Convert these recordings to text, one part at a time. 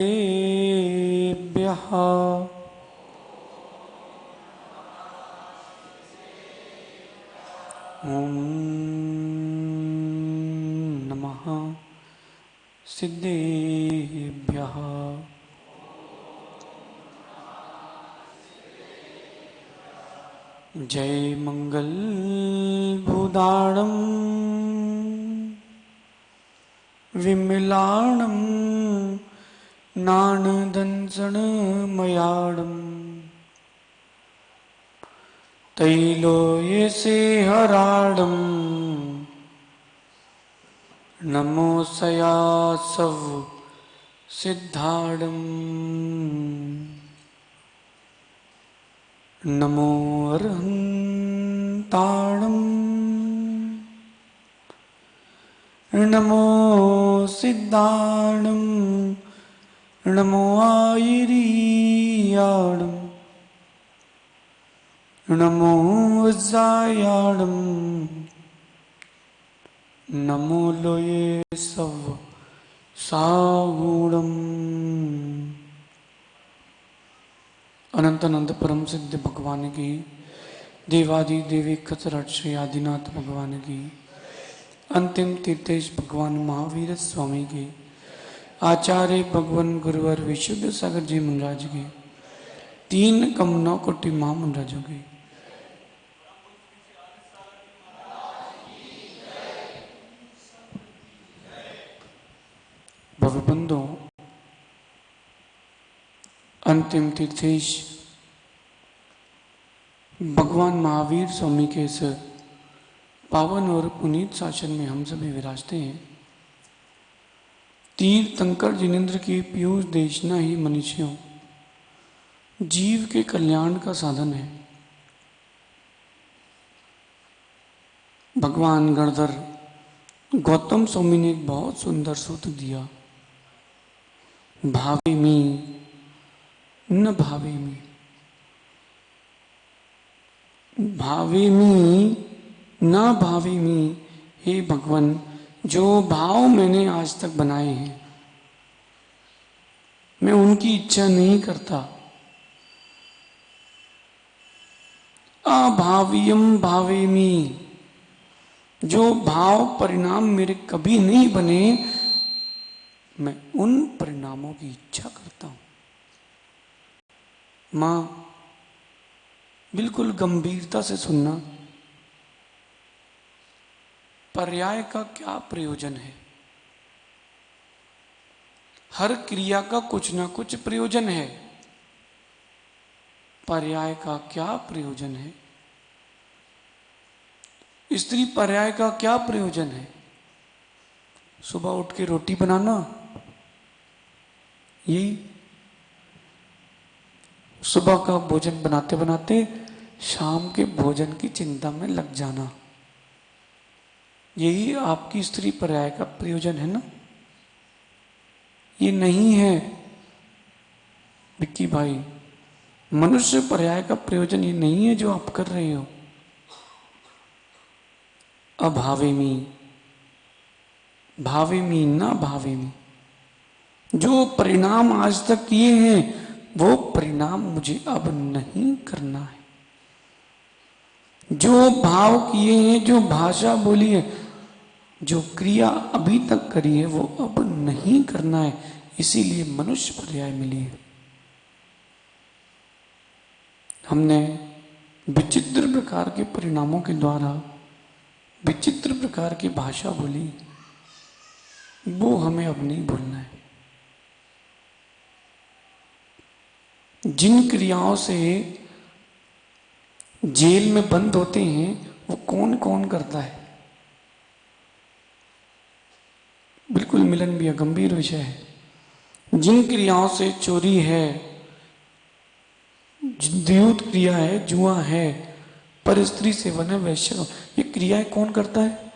तेभ्यः ॐ नमः सिद्धेभ्यः। जय मंगल भूदाणं विमलाणं नाणदंसनमयाणं तैलोयसे हराणं नमोऽस्यासव सिद्धाणं नमो अर्हन्ताणं नमो सिद्धाणं नमो आयिरीयाणं नमो वज्रायाणं नमो लोये सव सागुणम्। अनंत अनंत परम सिद्ध भगवान की, देवादि देवी खसरट श्री आदिनाथ भगवान की, अंतिम तीर्थेश भगवान महावीर स्वामी की, आचार्य भगवान गुरुवर विशुद्ध सागर जी महाराज की, तीन कम नौ कोटि महामंडराजों की। भवबंधो, अंतिम तीर्थेश भगवान महावीर स्वामी के इस पावन और पुनीत शासन में हम सभी विराजते हैं। तीर्थंकर जिनेन्द्र की पीयूष देशना ही मनुष्यों जीव के कल्याण का साधन है। भगवान गणधर गौतम स्वामी ने एक बहुत सुंदर सूत्र दिया, भावेमि न भावेमि, भावेमि न भावेमि। हे भगवान, जो भाव मैंने आज तक बनाए हैं मैं उनकी इच्छा नहीं करता। अभाव्यम भावेमि, जो भाव परिणाम मेरे कभी नहीं बने मैं उन परिणामों की इच्छा करता हूं। मां, बिल्कुल गंभीरता से सुनना, पर्याय का क्या प्रयोजन है। हर क्रिया का कुछ ना कुछ प्रयोजन है। पर्याय का क्या प्रयोजन है। स्त्री पर्याय का क्या प्रयोजन है। सुबह उठ के रोटी बनाना, यही सुबह का भोजन बनाते बनाते शाम के भोजन की चिंता में लग जाना, यही आपकी स्त्री पर्याय का प्रयोजन है ना। ये नहीं है विक्की भाई, मनुष्य पर्याय का प्रयोजन ये नहीं है जो आप कर रहे हो। अभावेमि, भावेमि न भावेमि, जो परिणाम आज तक किए हैं वो परिणाम मुझे अब नहीं करना है। जो भाव किए हैं, जो भाषा बोली है, जो क्रिया अभी तक करी है वो अब नहीं करना है। इसीलिए मनुष्य पर्याय मिली है। हमने विचित्र प्रकार के परिणामों के द्वारा विचित्र प्रकार की भाषा बोली, वो हमें अब नहीं भूलना है। जिन क्रियाओं से जेल में बंद होते हैं वो कौन कौन करता है। बिल्कुल मिलन भी गंभीर विषय है। जिन क्रियाओं से चोरी है, द्यूत क्रिया है, जुआ है, पर स्त्री सेवन है, वैश्य, ये क्रियाएं कौन करता है।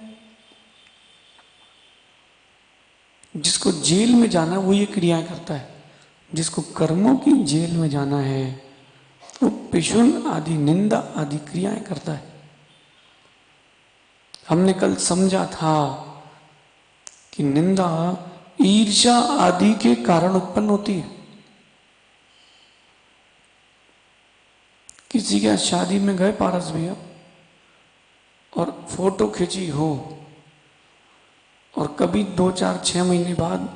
जिसको जेल में जाना वो ये क्रियाएं करता है। जिसको कर्मों की जेल में जाना है वो पिशुन आदि निंदा आदि क्रियाएं करता है। हमने कल समझा था कि निंदा ईर्ष्या आदि के कारण उत्पन्न होती है। किसी के शादी में गए पारस भैया और फोटो खींची हो, और कभी 2-4-6 महीने बाद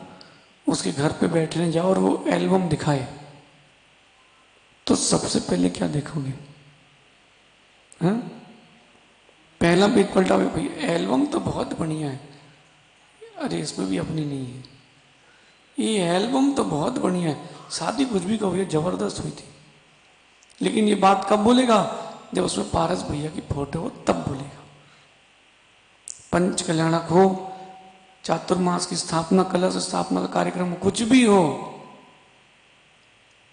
उसके घर पे बैठने जाओ और वो एल्बम दिखाए, तो सबसे पहले क्या देखोगे? हाँ, पहला पेज पलटा, भाई एल्बम तो बहुत बढ़िया है, अरे इसमें भी अपनी नहीं है, ये एल्बम तो बहुत बढ़िया है, शादी कुछ भी कहो, ये जबरदस्त हुई थी। लेकिन ये बात कब बोलेगा? जब उसमें पारस भैया की फोटो हो तब बोलेगा। पंच कल्याणक हो, चातुर्मास की स्थापना, कलश स्थापना का कार्यक्रम, कुछ भी हो,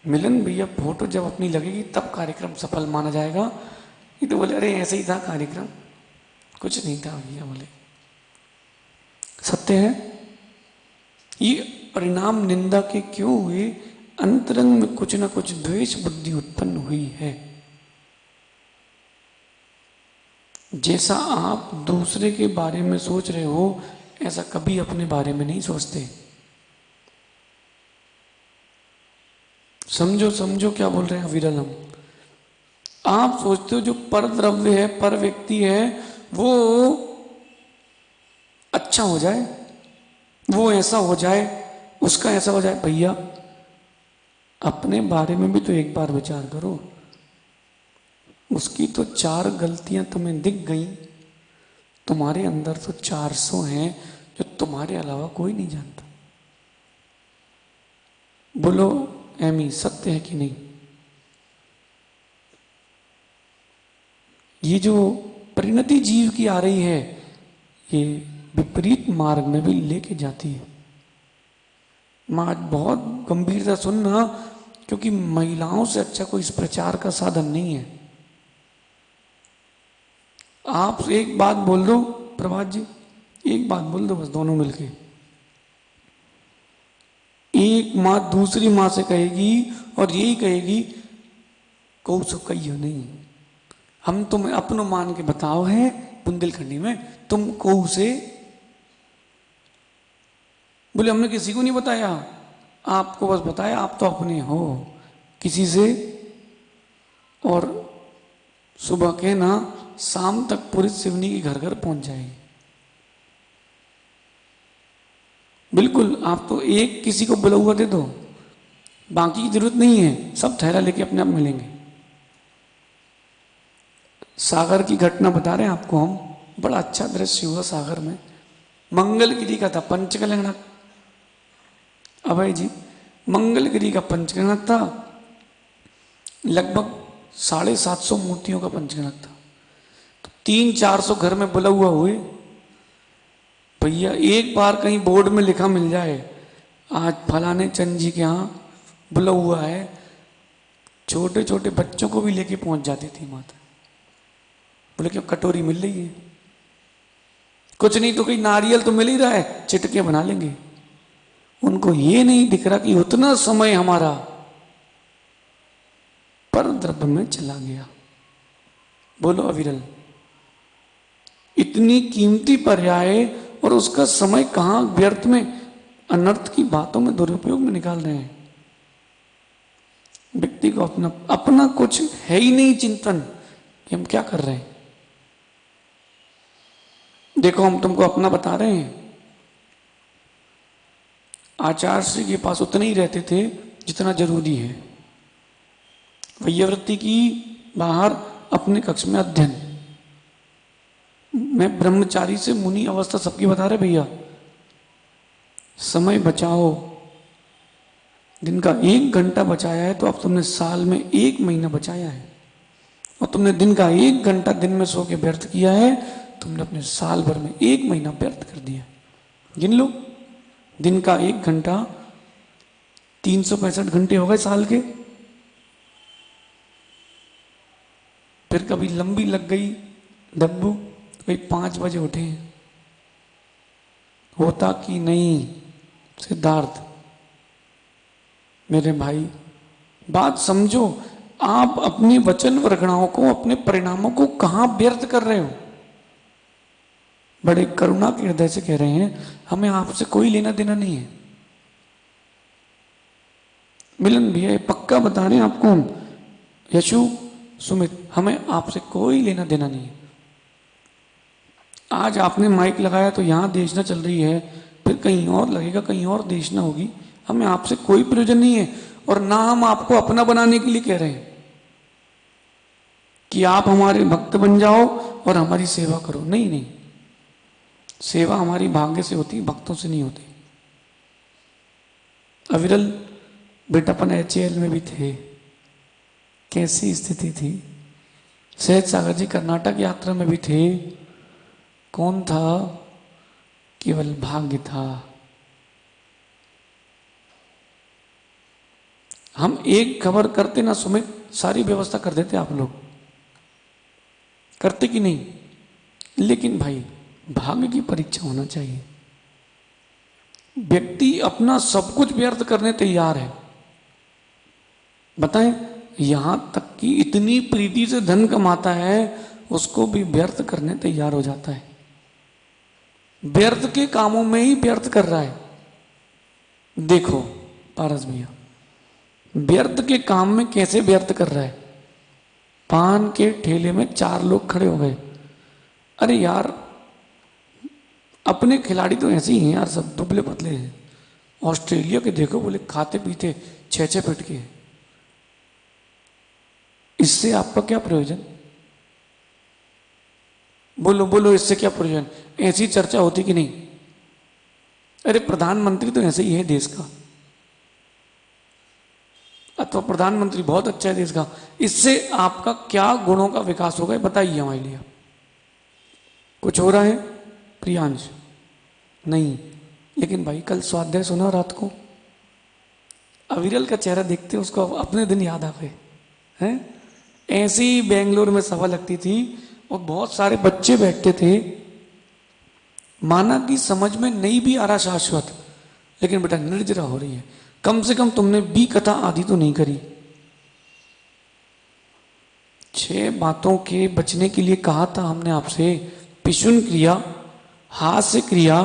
मिलन भैया फोटो जब अपनी लगेगी तब कार्यक्रम सफल माना जाएगा। ये तो बोले अरे ऐसे ही था कार्यक्रम, कुछ नहीं था भैया, बोले सत्य है। ये परिणाम निंदा के क्यों हुए? अंतरंग में कुछ ना कुछ द्वेष बुद्धि उत्पन्न हुई है। जैसा आप दूसरे के बारे में सोच रहे हो, ऐसा कभी अपने बारे में नहीं सोचते। समझो समझो क्या बोल रहे हैं अविरल हम। आप सोचते हो जो पर द्रव्य है, पर व्यक्ति है, वो अच्छा हो जाए, वो ऐसा हो जाए, उसका ऐसा हो जाए। भैया अपने बारे में भी तो एक बार विचार करो। उसकी तो 4 गलतियां तुम्हें दिख गई, तुम्हारे अंदर तो 400 हैं जो तुम्हारे अलावा कोई नहीं जानता। बोलो एमी, सत्य है कि नहीं? ये जो परिणति जीव की आ रही है, ये विपरीत मार्ग में भी लेके जाती है। मैं आज बहुत गंभीरता सुनना, क्योंकि महिलाओं से अच्छा कोई इस प्रचार का साधन नहीं है। आप एक बात बोल दो प्रभात जी, एक बात बोल दो बस, दोनों मिलके। एक माँ दूसरी माँ से कहेगी और यही कहेगी, कौ सो कहियो नहीं, हम तुम्हें अपनो मान के बताओ है बुंदेलखंडी में, तुम कौ से? बोले हमने किसी को नहीं बताया, आपको बस बताया, आप तो अपने हो किसी से। और सुबह के ना शाम तक पूरी सिवनी की घर घर पहुंच जाएगी। बिल्कुल, आप तो एक किसी को बुला हुआ दे दो, बाकी की जरूरत नहीं है, सब थैला लेके अपने आप मिलेंगे। सागर की घटना बता रहे हैं आपको हम, बड़ा अच्छा दृश्य हुआ सागर में। मंगलगिरी का था पंचकल्याणक, अभय जी, मंगलगिरी का पंचगणक था, लगभग 750 मूर्तियों का पंचगणक था। तो 300-400 घर में बुला हुआ हुए। भैया एक बार कहीं बोर्ड में लिखा मिल जाए, आज फलाने चंद जी के यहाँ बुला हुआ है, छोटे छोटे बच्चों को भी लेके पहुंच जाती थी माता। बोले क्यों, कटोरी मिल रही है, कुछ नहीं तो कोई नारियल तो मिल ही रहा है, चिटके बना लेंगे। उनको ये नहीं दिख रहा कि उतना समय हमारा पर द्रव्य में चला गया। बोलो अविरल, इतनी कीमती पर्याय और उसका समय कहां व्यर्थ में, अनर्थ की बातों में, दुरुपयोग में निकाल रहे हैं। व्यक्ति को अपना अपना कुछ है ही नहीं चिंतन कि हम क्या कर रहे हैं। देखो हम तुमको अपना बता रहे हैं, आचार्य श्री के पास उतने ही रहते थे जितना जरूरी है। वैयावृत्ति की बाहर अपने कक्ष में अध्ययन। मैं ब्रह्मचारी से मुनि अवस्था सबकी बता रहे भैया। समय बचाओ, दिन का 1 घंटा बचाया है तो अब तुमने साल में 1 महीना बचाया है, और तुमने दिन का 1 घंटा दिन में सो के व्यर्थ किया है, तुमने अपने साल भर में 1 महीना व्यर्थ कर दिया। गिन लो, दिन का 1 घंटा, 365 घंटे हो गए साल के। फिर कभी लंबी लग गई डब्बू, कभी 5 बजे उठे, होता कि नहीं? सिद्धार्थ मेरे भाई, बात समझो। आप अपने वचन वर्गणाओं को, अपने परिणामों को कहां व्यर्थ कर रहे हो? बड़े करुणा के हृदय से कह रहे हैं, हमें आपसे कोई लेना देना नहीं है। मिलन भैया ये पक्का बता रहे हैं आपको हम, यशु सुमित, हमें आपसे कोई लेना देना नहीं है। आज आपने माइक लगाया तो यहाँ देशना चल रही है, फिर कहीं और लगेगा, कहीं और देशना होगी। हमें आपसे कोई प्रयोजन नहीं है, और ना हम आपको अपना बनाने के लिए कह रहे हैं कि आप हमारे भक्त बन जाओ और हमारी सेवा करो। नहीं नहीं, सेवा हमारी भाग्य से होती, भक्तों से नहीं होती। अविरल बेटापन HAL में भी थे, कैसी स्थिति थी। सहज सागर जी कर्नाटक यात्रा में भी थे, कौन था? केवल भाग्य था। हम एक खबर करते ना सुमित, सारी व्यवस्था कर देते आप लोग, करते कि नहीं? लेकिन भाई भाग्य की परीक्षा होना चाहिए। व्यक्ति अपना सब कुछ व्यर्थ करने तैयार है, बताएं, यहां तक कि इतनी प्रीति से धन कमाता है उसको भी व्यर्थ करने तैयार हो जाता है। व्यर्थ के कामों में ही व्यर्थ कर रहा है। देखो पारस भैया, व्यर्थ के काम में कैसे व्यर्थ कर रहा है। पान के ठेले में 4 लोग खड़े हो गए, अरे यार अपने खिलाड़ी तो ऐसे ही हैं यार, सब दुबले पतले हैं। ऑस्ट्रेलिया के देखो, बोले खाते पीते 6-6 फीट के। इससे आपका क्या प्रयोजन? बोलो बोलो, इससे क्या प्रयोजन? ऐसी चर्चा होती कि नहीं? अरे प्रधानमंत्री तो ऐसे ही है देश का, अथवा प्रधानमंत्री बहुत अच्छा है देश का, इससे आपका क्या गुणों का विकास होगा बताइए हमारे लिए। कुछ हो रहा है प्रियांश? नहीं। लेकिन भाई कल स्वाध्याय सुना रात को, अविरल का चेहरा देखते उसको अपने दिन याद आ गए हैं। ऐसे ही बेंगलोर में सभा लगती थी और बहुत सारे बच्चे बैठते थे, माना कि समझ में नहीं भी आ रहा शाश्वत, लेकिन बेटा निर्जरा हो रही है, कम से कम तुमने बी कथा आदि तो नहीं करी। 6 बातों के बचने के लिए कहा था हमने आपसे, पिशुन क्रिया, हास्य क्रिया,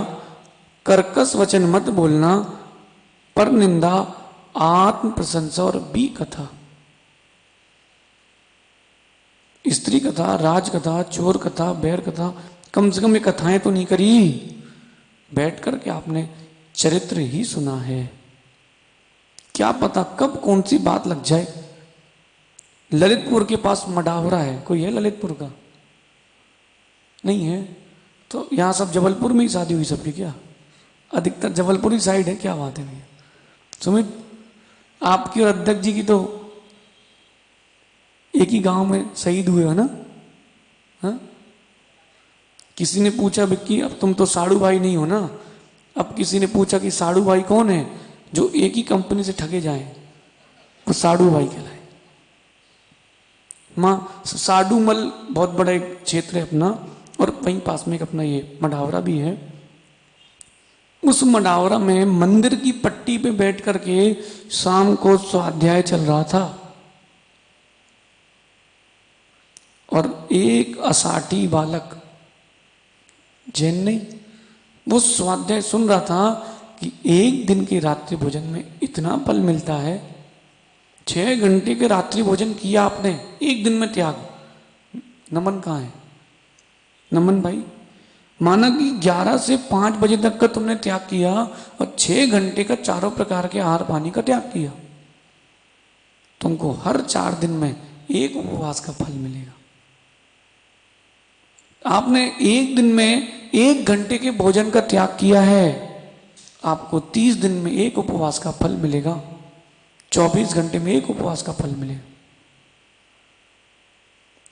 कर्कश वचन मत बोलना, पर निंदा, आत्म प्रशंसा और बी कथा। स्त्री कथा, राज कथा, चोर कथा, बैर कथा, कम से कम ये कथाएं तो नहीं करी। बैठ कर के आपने चरित्र ही सुना है। क्या पता कब कौन सी बात लग जाए। ललितपुर के पास मडावरा है, कोई है ललितपुर का? नहीं है तो यहाँ सब जबलपुर में ही शादी हुई सबकी क्या? अधिकतर जबलपुर ही साइड है, क्या बात है भैया। सुमित आपकी और अध्यक्ष जी की तो एक ही गांव में शहीद हुए हो ना? हाँ? किसी ने पूछा विक्की अब तुम तो साड़ू भाई नहीं हो ना, अब किसी ने पूछा कि साड़ू भाई कौन है? जो एक ही कंपनी से ठगे जाए वो साड़ू भाई कहलाए। माँ साडूमल बहुत बड़ा एक क्षेत्र है अपना, और वहीं पास में एक अपना ये मडावरा भी है। उस मडावरा में मंदिर की पट्टी पे बैठ करके शाम को स्वाध्याय चल रहा था, और एक असाठी बालक, जैन नहीं, वो स्वाध्याय सुन रहा था कि एक दिन के रात्रि भोजन में इतना फल मिलता है। 6 घंटे के रात्रि भोजन किया आपने, एक दिन में त्याग। नमन कहाँ है? नमन भाई, माना कि 11 से 5 बजे तक का तुमने त्याग किया और 6 घंटे का चारों प्रकार के आहार पानी का त्याग किया, तुमको हर 4 दिन में एक उपवास का फल मिलेगा। आपने एक दिन में 1 घंटे के भोजन का त्याग किया है, आपको 30 दिन में एक उपवास का फल मिलेगा, 24 घंटे में एक उपवास का फल मिलेगा।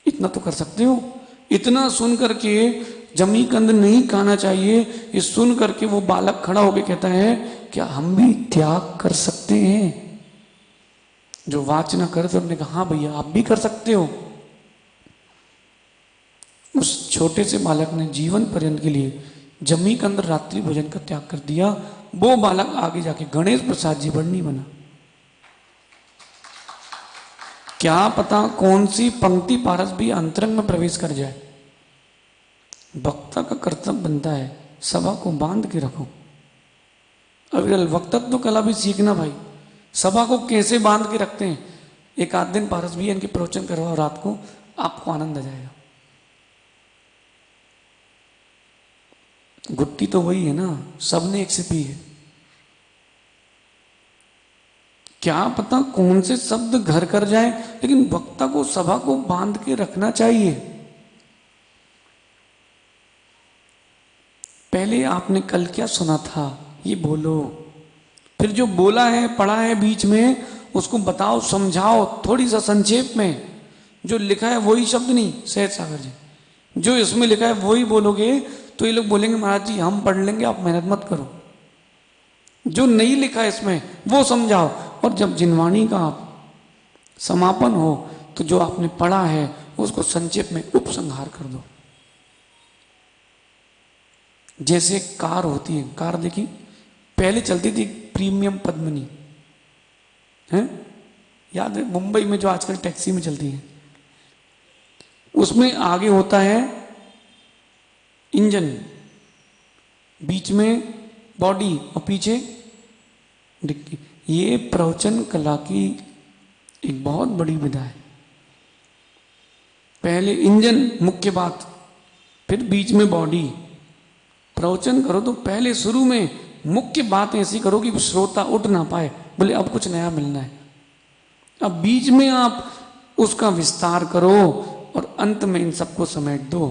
इतना तो कर सकते हो। इतना सुन करके जमी कंद नहीं खाना चाहिए, ये सुन करके वो बालक खड़ा होकर कहता है क्या हम भी त्याग कर सकते हैं? जो वाचना कर तो उन्होंने कहा हाँ भैया आप भी कर सकते हो। उस छोटे से बालक ने जीवन पर्यंत के लिए जमी कंद रात्रि भोजन का त्याग कर दिया। वो बालक आगे जाके गणेश प्रसाद जी बड़नी बना। क्या पता कौन सी पंक्ति पारस भी अंतरंग में प्रवेश कर जाए। वक्ता का कर्तव्य बनता है सभा को बांध के रखो। अविरल वक्तत्व कला भी सीखना भाई, सभा को कैसे बांध के रखते हैं। एक आध दिन पारस भैया इनके प्रवचन करवाओ रात को, आपको आनंद आ जाएगा। गुट्टी तो वही है ना, सबने एक से पी है। क्या पता कौन से शब्द घर कर जाए, लेकिन वक्ता को, सभा को बांध के रखना चाहिए। पहले आपने कल क्या सुना था ये बोलो, फिर जो बोला है पढ़ा है बीच में उसको बताओ, समझाओ थोड़ी सा संक्षेप में। जो लिखा है वही शब्द नहीं, सहज सागर जी, जो इसमें लिखा है वही बोलोगे तो ये लोग बोलेंगे महाराज जी हम पढ़ लेंगे, आप मेहनत मत करो। जो नहीं लिखा है इसमें वो समझाओ। और जब जिनवाणी का समापन हो तो जो आपने पढ़ा है उसको संक्षेप में उपसंहार कर दो। जैसे कार होती है, कार देखी पहले चलती थी प्रीमियम पद्मिनी, है याद है, मुंबई में जो आजकल टैक्सी में चलती है, उसमें आगे होता है इंजन, बीच में बॉडी और पीछे डिक्की। ये प्रवचन कला की एक बहुत बड़ी विधा है। पहले इंजन मुख्य बात, फिर बीच में बॉडी। प्रवचन करो तो पहले शुरू में मुख्य बात ऐसी करो कि श्रोता उठ ना पाए, बोले अब कुछ नया मिलना है। अब बीच में आप उसका विस्तार करो और अंत में इन सबको समेट दो।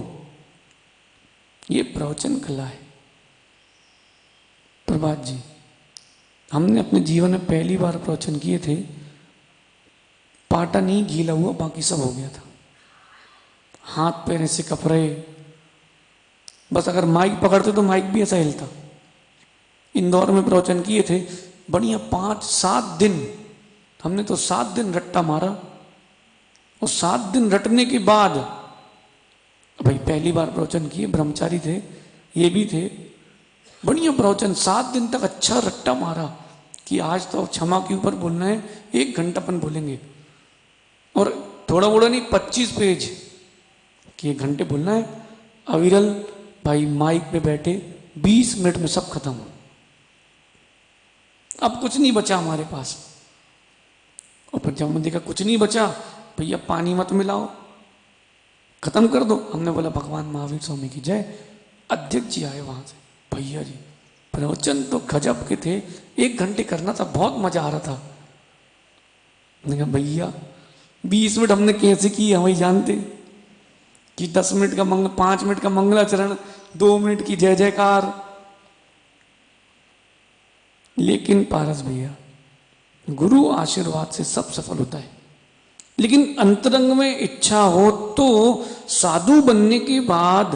ये प्रवचन कला है। प्रभात जी, हमने अपने जीवन में पहली बार प्रवचन किए थे, पाटा नहीं गीला हुआ, बाकी सब हो गया था, हाथ पैर ऐसे कप रहे, बस अगर माइक पकड़ते तो माइक भी ऐसा हिलता। इंदौर में प्रवचन किए थे, बढ़िया 5-7 दिन, हमने तो 7 दिन रट्टा मारा। और 7 दिन रटने के बाद, भाई पहली बार प्रवचन किए, ब्रह्मचारी थे, ये भी थे, बढ़िया प्रवचन 7 दिन तक अच्छा रट्टा मारा कि आज तो क्षमा के ऊपर बोलना है, 1 घंटा अपन बोलेंगे। और थोड़ा मोड़ा नहीं, 25 पेज कि 1 घंटे बोलना है। अविरल भाई माइक पे बैठे, 20 मिनट में सब खत्म। अब कुछ नहीं बचा हमारे पास। और फिर जब हमने देखा कुछ नहीं बचा, भैया पानी मत मिलाओ, खत्म कर दो। हमने बोला भगवान महावीर स्वामी की जय। अध्यक्ष जी आए वहां से, भैया जी प्रवचन तो गजब के थे, 1 घंटे करना था, बहुत मजा आ रहा था। मैंने कहा भैया 20 मिनट हमने कैसे की हम ही जानते, कि 10 मिनट का 5 मिनट का मंगलाचरण, 2 मिनट की जय जयकार। लेकिन पारस भैया, गुरु आशीर्वाद से सब सफल होता है, लेकिन अंतरंग में इच्छा हो तो साधु बनने के बाद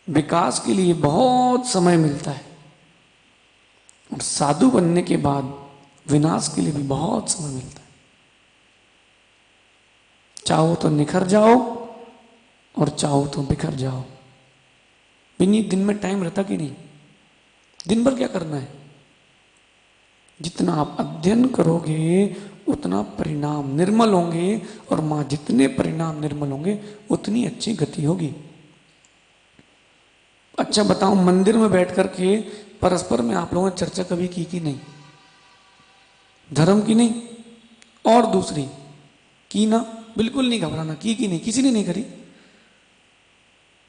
विकास के लिए बहुत समय मिलता है, और साधु बनने के बाद विनाश के लिए भी बहुत समय मिलता है। चाहो तो निखर जाओ और चाहो तो बिखर जाओ। बिन्नी दिन में टाइम रहता कि नहीं, दिन भर क्या करना है। जितना आप अध्ययन करोगे उतना परिणाम निर्मल होंगे, और मां जितने परिणाम निर्मल होंगे उतनी अच्छी गति होगी। अच्छा बताओ, मंदिर में बैठ करके परस्पर में आप लोगों ने चर्चा कभी की कि नहीं, धर्म की नहीं, और दूसरी की ना, बिल्कुल नहीं घबराना, की नहीं, किसी ने नहीं करी।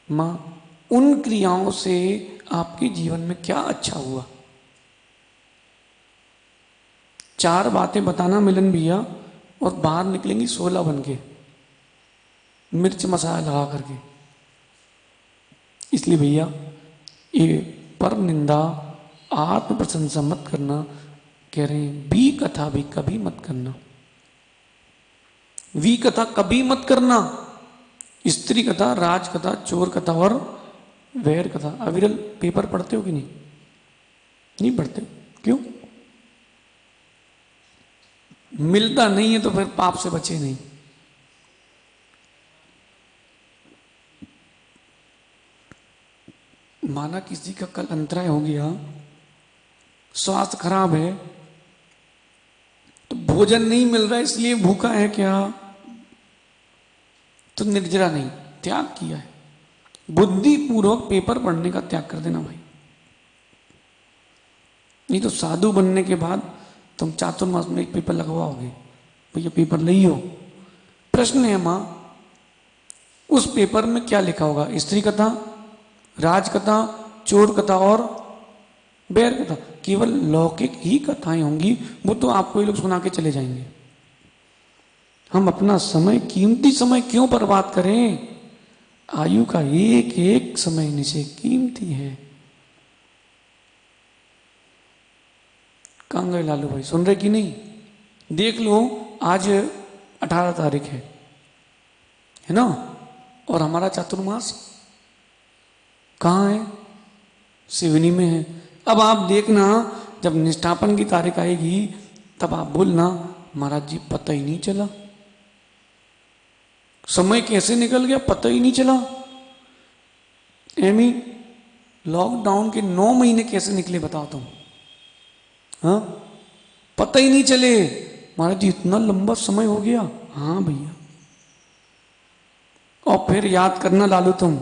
मां उन क्रियाओं से आपके जीवन में क्या अच्छा हुआ, 4 बातें बताना मिलन भैया, और बाहर निकलेंगी 16 बन के, मिर्च मसाला लगा करके। इसलिए भैया ये पर निंदा, आत्म प्रशंसा मत करना, कह रहे हैं बी कथा भी कभी मत करना, वी कथा कभी मत करना। स्त्री कथा, राज कथा, चोर कथा और वैर कथा। अविरल पेपर पढ़ते हो कि नहीं? नहीं पढ़ते, क्यों? मिलता नहीं है तो फिर पाप से बचे नहीं। माना किसी का कल अंतराय हो गया, स्वास्थ्य खराब है, तो भोजन नहीं मिल रहा है इसलिए भूखा है क्या, तो निर्जरा नहीं, त्याग किया है। बुद्धि पूर्वक पेपर पढ़ने का त्याग कर देना भाई। नहीं तो साधु बनने के बाद तुम चातुर्मास में एक पेपर लगवाओगे, भैया पेपर ले हो। प्रश्न है माँ, उस पेपर में क्या लिखा होगा? स्त्री कथा, राज कथा, चोर कथा और बैर कथा। केवल लौकिक ही कथाएं होंगी, वो तो आपको ये लोग सुना के चले जाएंगे। हम अपना समय, कीमती समय क्यों बर्बाद करें? आयु का एक एक समय निश्चय कीमती है। कहाँ गए लालू भाई, सुन रहे कि नहीं? देख लो, आज 18 तारीख है ना, और हमारा चातुर्मास कहाँ है? सिवनी में है। अब आप देखना, जब निष्ठापन की तारीख आएगी तब आप बोलना महाराज जी पता ही नहीं चला, समय कैसे निकल गया पता ही नहीं चला। एमी, लॉकडाउन के 9 महीने कैसे निकले बताओ तुम? हाँ, पता ही नहीं चले। महाराज जी इतना लंबा समय हो गया। हाँ भैया। और फिर याद करना लालू तुम,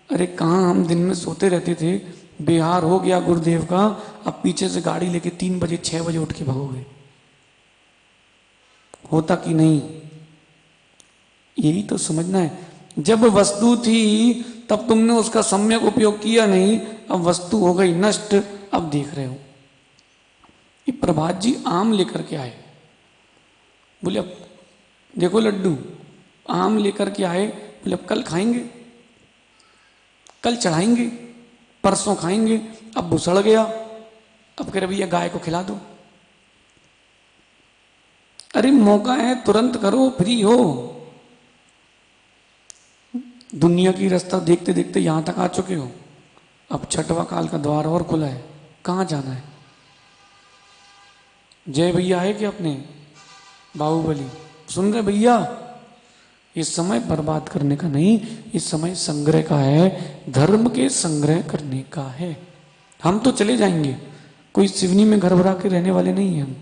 अरे कहाँ हम दिन में सोते रहते थे, बिहार हो गया गुरुदेव का, अब पीछे से गाड़ी लेके 3 बजे 6 बजे उठ के भगोगे। होता कि नहीं? यही तो समझना है। जब वस्तु थी तब तुमने उसका सम्यक उपयोग किया नहीं, अब वस्तु हो गई नष्ट, अब देख रहे हो। ये प्रभात जी आम लेकर के आए, बोले अब देखो लड्डू आम लेकर के आए, बोले अब कल खाएंगे, कल चढ़ाएंगे, परसों खाएंगे। अब वो सड़ गया, अब कह रहे भैया गाय को खिला दो। अरे मौका है, तुरंत करो, फ्री हो। दुनिया की रास्ता देखते देखते यहां तक आ चुके हो, अब छठवा काल का द्वार और खुला है, कहां जाना है? जय भैया है कि अपने बाहुबली सुन रहे भैया? इस समय बर्बाद करने का नहीं, इस समय संग्रह का है, धर्म के संग्रह करने का है। हम तो चले जाएंगे, कोई सिवनी में घर भरा के रहने वाले नहीं है हम।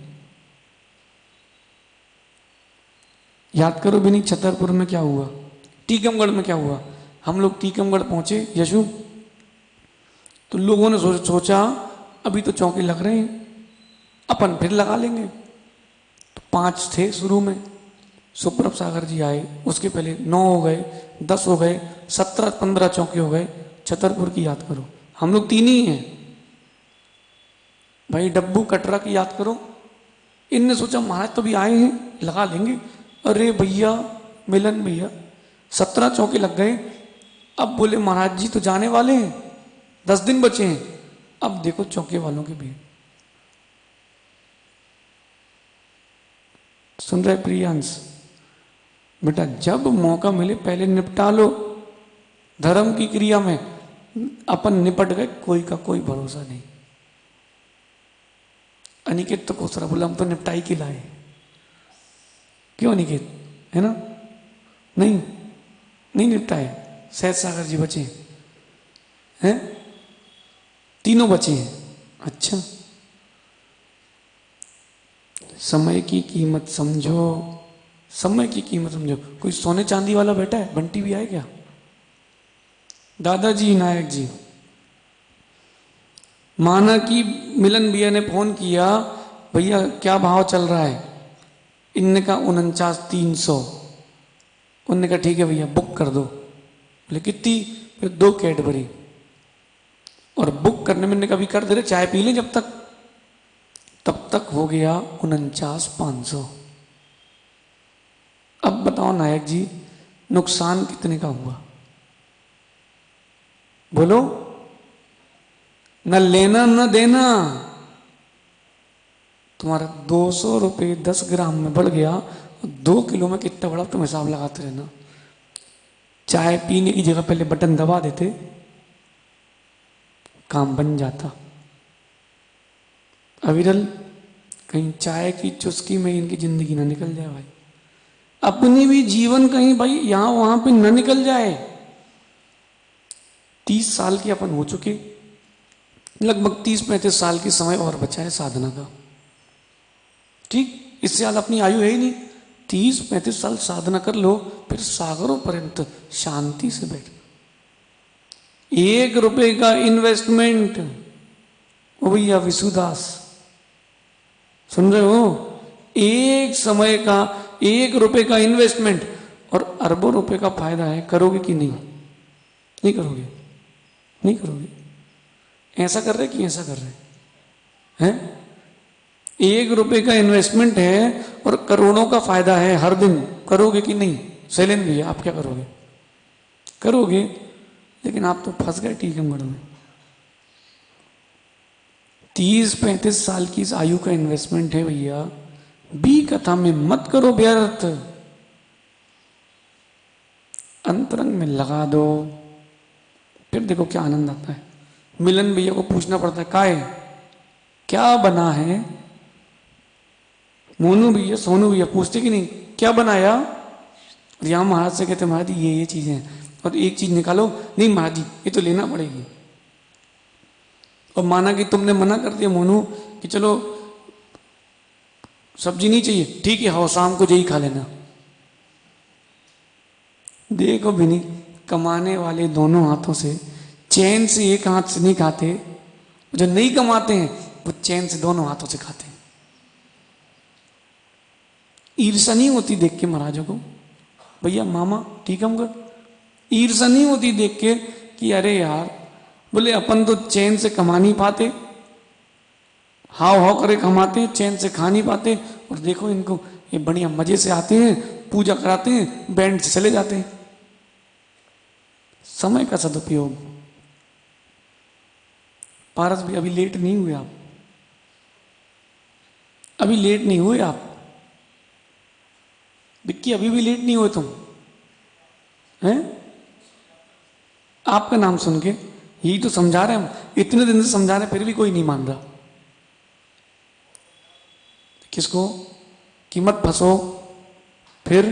याद करो भी नहीं, छतरपुर में क्या हुआ, टीकमगढ़ में क्या हुआ। हम लोग टीकमगढ़ पहुंचे यशु, तो लोगों ने सोचा अभी तो चौके लग रहे हैं, अपन फिर लगा लेंगे। तो 5 थे शुरू में, सुप्रभ सागर जी आए, उसके पहले 9 हो गए, 10 हो गए, 17 15 चौके हो गए। छतरपुर की याद करो, हम लोग 3 ही हैं भाई। डब्बू कटरा की याद करो, इनने सोचा महाराज तो भी आए हैं लगा लेंगे। अरे भैया मिलन भैया 17 चौके लग गए। अब बोले महाराज जी तो जाने वाले हैं, 10 दिन बचे हैं। अब देखो चौके वालों की भीड़। सुन रहे प्रियांश? बेटा जब मौका मिले पहले निपटा लो। धर्म की क्रिया में अपन निपट गए, कोई का कोई भरोसा नहीं। अनिकेत तो कोसरा बोला हम तो निपटाई के लाए। क्यों अनिकेत, है ना? नहीं निपटाए। सहज सागर जी बचे हैं, तीनों बचे हैं। अच्छा, समय की कीमत समझो, समय की कीमत समझो। कोई सोने चांदी वाला बैठा है? बंटी भी आए क्या? दादाजी नायक जी, माना कि मिलन भैया ने फोन किया, भैया क्या भाव चल रहा है? इनने कहा 49,300। उनने कहा ठीक है भैया बुक कर दो। बोले कितनी? फिर 2 कैडबरी। और बुक करने में कभी कर दे रहे, चाय पी लें जब तक, तब तक हो गया 49,500। अब बताओ नायक जी नुकसान कितने का हुआ? बोलो, न लेना न देना। तुम्हारा 200 रुपये 10 ग्राम में बढ़ गया, 2 किलो में कितना बड़ा, तुम हिसाब लगाते रहना। चाय पीने की जगह पहले बटन दबा देते, काम बन जाता। अविरल कहीं चाय की चुस्की में इनकी जिंदगी ना निकल जाए भाई, अपनी भी जीवन कहीं भाई यहां वहां पे न निकल जाए। 30 साल के अपन हो चुके, लगभग 30-35 साल की समय और बचा है साधना का। ठीक, इससे ज्यादा अपनी आयु है ही नहीं। 30-35 साल साधना कर लो, फिर सागरों पर्यंत शांति से बैठ। 1 रुपए का इन्वेस्टमेंट, ओ भैया विशुदास सुन रहे हो? एक समय का 1 रुपए का इन्वेस्टमेंट और अरबों रुपए का फायदा है। करोगे कि नहीं? नहीं करोगे? नहीं करोगे। ऐसा कर रहे कि ऐसा कर रहे हैं? 1 रुपए का इन्वेस्टमेंट है और करोड़ों का फायदा है हर दिन। करोगे कि नहीं? शैलेंद्र भैया आप क्या करोगे? करोगे। लेकिन आप तो फंस गए टीकमगढ़ में। 30-35 साल की इस आयु का इन्वेस्टमेंट है भैया। बी कथा में मत करो व्यर्थ। अंतरंग में लगा दो, फिर देखो क्या आनंद आता है। मिलन भैया को पूछना पड़ता है काय क्या बना है? मोनू भैया सोनू भैया पूछते कि नहीं क्या बनाया? यहाँ महाराज से कहते महाराज जी ये चीजें हैं, और एक चीज निकालो, नहीं महाराज जी ये तो लेना पड़ेगी। और माना कि तुमने मना कर दिया मोनू कि चलो सब्जी नहीं चाहिए, ठीक है आओ शाम को यही खा लेना। देखो भी नहीं, कमाने वाले दोनों हाथों से चैन से एक हाथ से नहीं खाते, जो नहीं कमाते हैं वो चैन से दोनों हाथों से खाते हैं। ईर्ष्या नहीं होती देख के महाराजों को, भैया मामा ठीक हम कर, ईर्ष्या नहीं होती देख के कि अरे यार बोले अपन तो चैन से कमा नहीं पाते, हाव हाव करे कमाते, चैन से खा नहीं पाते, और देखो इनको ये बढ़िया मजे से आते हैं, पूजा कराते हैं, बैंड से चले जाते हैं। समय का सदुपयोग। पारस भी अभी लेट नहीं हुए आप, अभी लेट नहीं हुए आप। विक्की अभी भी लेट नहीं हुए तुम हैं? आपका नाम सुन के यही तो समझा रहे हम, इतने दिन से समझा रहे फिर भी कोई नहीं मान रहा। किसको कि मत फंसो। फिर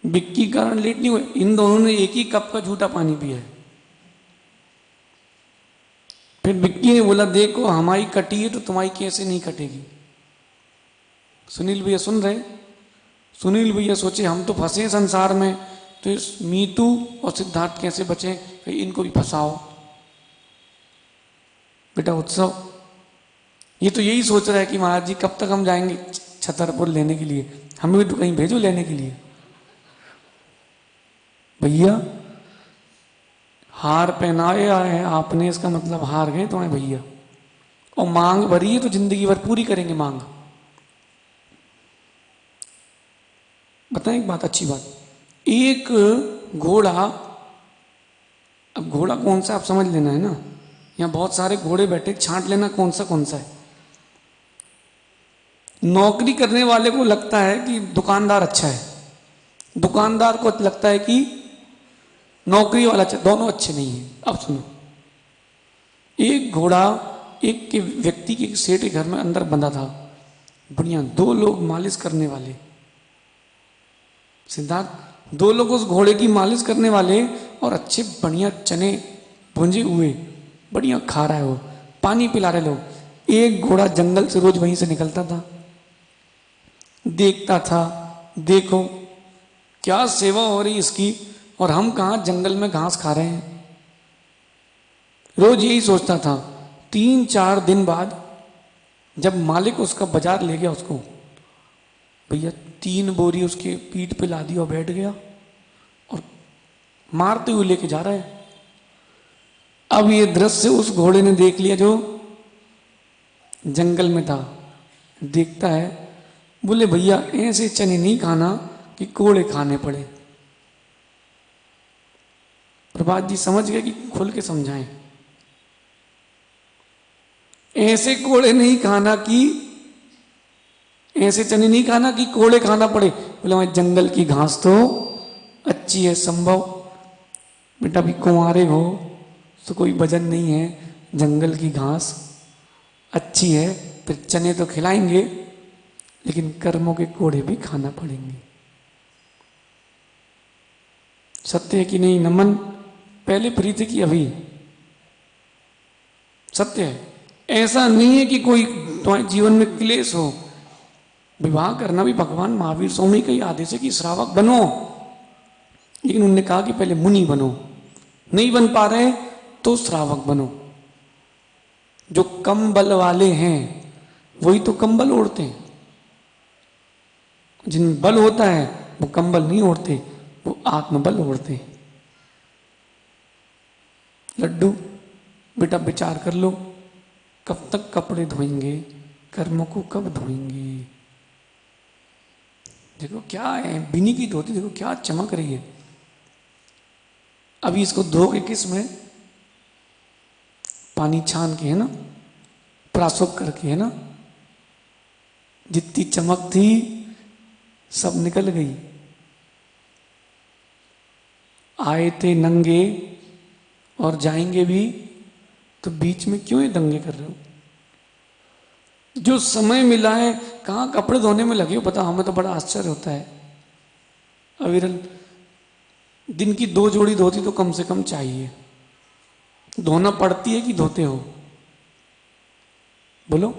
विक्की कारण लेट नहीं हुए, इन दोनों ने एक ही कप का झूठा पानी पिया है। फिर विक्की ने बोला देखो हमारी कटी है तो तुम्हारी कैसे नहीं कटेगी। सुनील भैया सुन रहे? सुनील भैया सोचे हम तो फंसे संसार में, तो इस मीतू और सिद्धार्थ कैसे बचे, फिर इनको भी फंसाओ। बेटा उत्सव ये तो यही सोच रहा है कि महाराज जी कब तक हम जाएंगे छतरपुर लेने के लिए, हमें भी तो कहीं भेजो लेने के लिए। भैया हार पहनाया है आपने, इसका मतलब हार गए तुम्हें भैया, और मांग भरी है तो जिंदगी भर पूरी करेंगे मांग। बताएं एक बात, अच्छी बात, एक घोड़ा, अब घोड़ा कौन सा आप समझ लेना है ना, यहाँ बहुत सारे घोड़े बैठे, छांट लेना कौन सा है। नौकरी करने वाले को लगता है कि दुकानदार अच्छा है, दुकानदार को लगता है कि नौकरी वाला अच्छा, दोनों अच्छे नहीं है। अब सुनो, एक घोड़ा एक के व्यक्ति के सेठ के घर में अंदर बंधा था, बढ़िया 2 लोग मालिश करने वाले, सिद्धार्थ 2 लोग उस घोड़े की मालिश करने वाले, और अच्छे बढ़िया चने भुंजे हुए बढ़िया खा रहा है वो, पानी पिला रहे लोग। एक घोड़ा जंगल से रोज वहीं से निकलता था, देखता था देखो क्या सेवा हो रही इसकी, और हम कहाँ जंगल में घास खा रहे हैं। रोज यही सोचता था। 3-4 दिन बाद जब मालिक उसका बाजार ले गया उसको, भैया 3 बोरी उसके पीठ पे ला दी और बैठ गया, और मारते हुए लेके जा रहा है। अब ये दृश्य उस घोड़े ने देख लिया जो जंगल में था, देखता है, बोले भैया ऐसे चने नहीं खाना कि कोड़े खाने पड़े। प्रभात जी समझ गए कि खुल के समझाएं, ऐसे कोड़े नहीं खाना कि, ऐसे चने नहीं खाना कि कोड़े खाना पड़े। बोले मैं जंगल की घास तो अच्छी है, संभव बेटा भी कुंवारे हो तो कोई वजन नहीं है, जंगल की घास अच्छी है, फिर चने तो खिलाएंगे लेकिन कर्मों के कोड़े भी खाना पड़ेंगे। सत्य है कि नहीं नमन? पहले प्रीति की अभी सत्य है। ऐसा नहीं है कि कोई तुम्हारे जीवन में क्लेश हो, विवाह करना भी भगवान महावीर स्वामी का ही आदेश है कि श्रावक बनो, लेकिन उन्होंने कहा कि पहले मुनि बनो, नहीं बन पा रहे तो श्रावक बनो। जो कम बल वाले हैं वही तो कंबल ओढ़ते हैं। जिन बल होता है वो कंबल नहीं ओढ़ते, वो आत्मबल ओढ़ते हैं। लड्डू बेटा विचार कर लो, कब तक कपड़े धोएंगे, कर्मों को कब धोएंगे? देखो क्या है, बिनी की धोती देखो क्या चमक रही है। अभी इसको धोगे किस में? पानी छान के, है ना, प्रासुप करके, है ना। जितनी चमक थी सब निकल गई। आए थे नंगे और जाएंगे भी, तो बीच में क्यों ये दंगे कर रहे हो? जो समय मिला है कहाँ कपड़े धोने में लगे हो? पता हमें तो बड़ा आश्चर्य होता है। अविरल दिन की 2 जोड़ी धोती तो कम से कम चाहिए। धोना पड़ती है कि धोते हो? बोलो।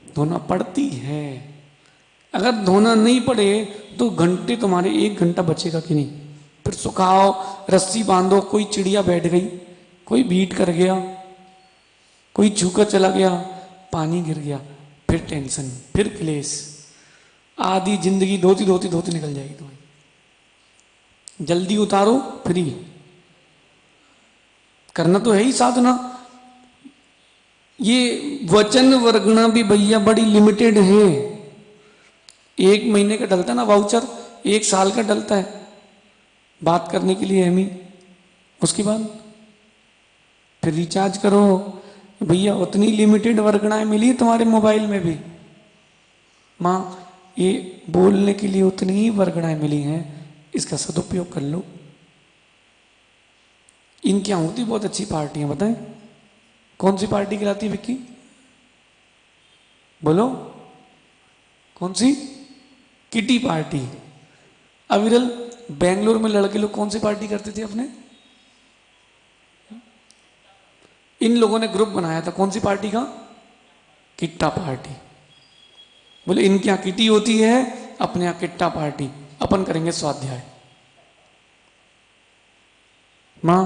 धोना पड़ती है। अगर धोना नहीं पड़े तो घंटे तुम्हारे 1 घंटा बचेगा कि नहीं? फिर सुखाओ, रस्सी बांधो, कोई चिड़िया बैठ गई, कोई बीट कर गया, कोई छूकर चला गया, पानी गिर गया, फिर टेंशन, फिर क्लेश। आधी जिंदगी धोती धोती धोती निकल जाएगी तुम्हारी। जल्दी उतारो, फ्री करना तो है ही साधना। ये वचन वर्गना भी भैया बड़ी लिमिटेड है। 1 महीने का डलता है ना वाउचर, 1 साल का डलता है बात करने के लिए हमें। उसके बाद फिर रिचार्ज करो भैया, उतनी लिमिटेड वर्गणाएं मिली तुम्हारे मोबाइल में भी। माँ ये बोलने के लिए उतनी ही वर्गणाएं मिली हैं, इसका सदुपयोग कर लो। इनकी होती बहुत अच्छी पार्टियां, बताएं कौन सी पार्टी कहलाती है विक्की? बोलो कौन सी? Kitty party. अविरल बेंगलोर में लड़के लोग कौन सी पार्टी करते थे अपने? इन लोगों ने ग्रुप बनाया था, कौन सी पार्टी का? किट्टा पार्टी। बोले इनके यहाँ किटी होती है, अपने यहाँ किट्टा पार्टी, अपन करेंगे स्वाध्याय। मां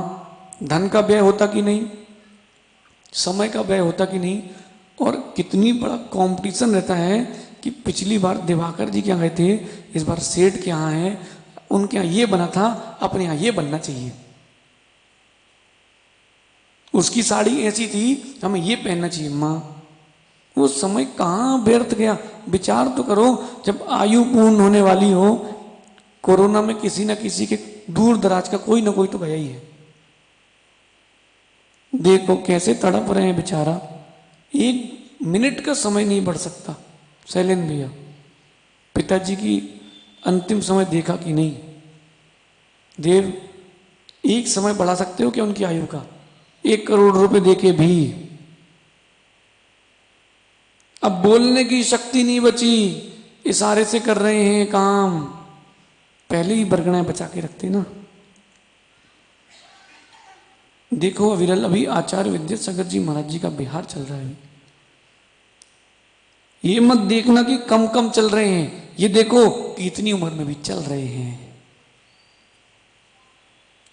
धन का व्यय होता कि नहीं, समय का व्यय होता कि नहीं, और कितनी बड़ा कंपटीशन रहता है कि पिछली बार दिवाकर जी के यहाँ गए थे, इस बार सेठ के यहाँ है, उनके यहाँ ये बना था, अपने यहाँ ये बनना चाहिए। उसकी साड़ी ऐसी थी, हमें ये पहनना चाहिए। माँ वो समय कहाँ व्यर्थ गया? विचार तो करो, जब आयु पूर्ण होने वाली हो। कोरोना में किसी न किसी के दूर दराज का कोई ना कोई तो गया ही है। देखो कैसे तड़प रहे हैं बेचारा, 1 मिनट का समय नहीं बढ़ सकता। शैलेंद्र भैया पिताजी की अंतिम समय देखा कि नहीं? देव एक समय बढ़ा सकते हो क्या उनकी आयु का? 1 करोड़ रुपए देके भी अब बोलने की शक्ति नहीं बची, इशारे से कर रहे हैं काम। पहले ही बरगनाएं बचा के रखते ना। देखो अविरल अभी आचार्य विद्यासागर जी महाराज जी का बिहार चल रहा है। ये मत देखना कि कम कम चल रहे हैं, ये देखो कि इतनी उम्र में भी चल रहे हैं।